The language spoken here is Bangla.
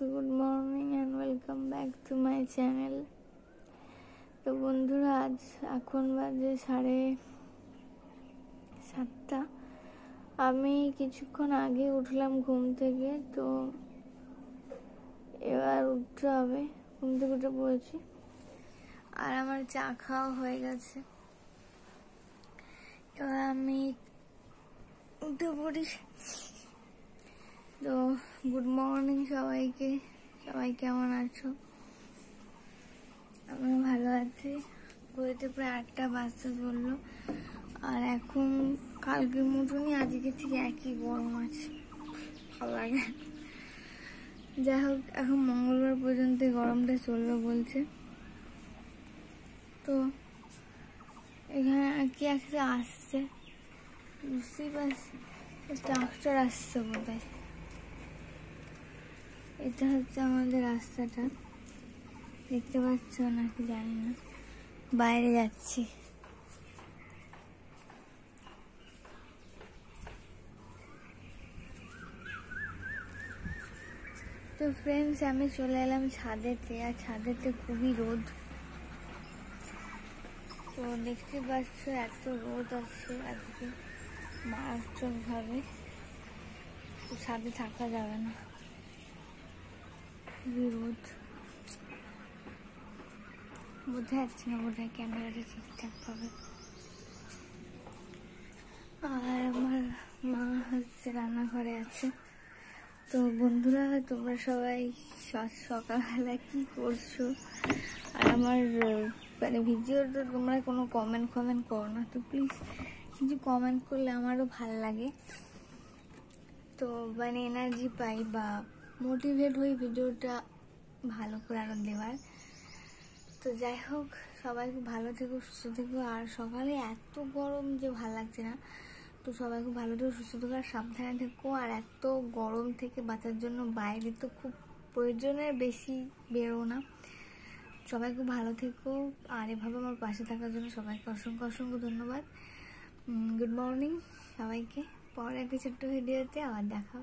Good morning and welcome back to my channel. তো বন্ধুরা, আজ এখন বাজে 7:30। আমি কিছুক্ষণ আগে উঠলাম ঘুম থেকে, তো এবার উঠতে হবে। ঘুম থেকে উঠে পড়েছি আর আমার চা খাওয়া হয়ে গেছে। এবার আমি উঠে পড়ি। তো গুড মর্নিং সবাইকে। সবাই কেমন আছো? আমি ভালো আছি। ঘড়িতে প্রায় 8টা বাজতে চললো, আর এখন কালকে মতনই আজকে ঠিক একই গরম আছে। ভালো লাগে। যাই হোক, এখন মঙ্গলবার পর্যন্ত গরমটা চলবে বলছে। তো এখানে কি একটা আসছে, বুঝতেই পারছি। ট্রাক্টর আসছে বোধহয়। এটা হচ্ছে আমাদের রাস্তাটা, দেখতে পাচ্ছ নাকি জানি না। বাইরে যাচ্ছি। তো ফ্রেন্ডস, আমি চলে এলাম ছাদেতে, আর ছাদেতে খুবই রোদ। তো দেখতে পাচ্ছ এত রোদ আছে আজকে মারাত্মক ভাবে। তো ছাদে থাকা যাবে না, খুবই রোদ। বোঝা যাচ্ছে না বোধহয় ক্যামেরাটা ঠিকঠাক ভাবে। আর আমার মা হচ্ছে রান্নাঘরে আছে। তো বন্ধুরা, তোমরা সবাই সকালবেলা কি করছো? আর আমার ভিডিওটা তোমরা কোনো কমেন্ট করো না, তো প্লিজ কিছু কমেন্ট করলে আমারও ভাল লাগে। তো এনার্জি পাই বা মোটিভেট হই ভিডিওটা ভালো করে আরো দেওয়ার। তো যাই হোক, সবাই খুব ভালো থেকো, সুস্থ থেকো। আর সকালে এত গরম যে ভালো লাগছে না। তো সবাই খুব ভালো থেকো, সুস্থ থেকো, আর সাবধানে থেকো। আর এত গরম থেকে বাঁচার জন্য বাইরে তো খুব প্রয়োজনের বেশি বেরো না। সবাই খুব ভালো থেকো, আর এভাবে আমার পাশে থাকার জন্য সবাইকে অসংখ্য অসংখ্য ধন্যবাদ। গুড মর্নিং সবাইকে। পরে একটা ছোট্ট ভিডিওতে আবার দেখা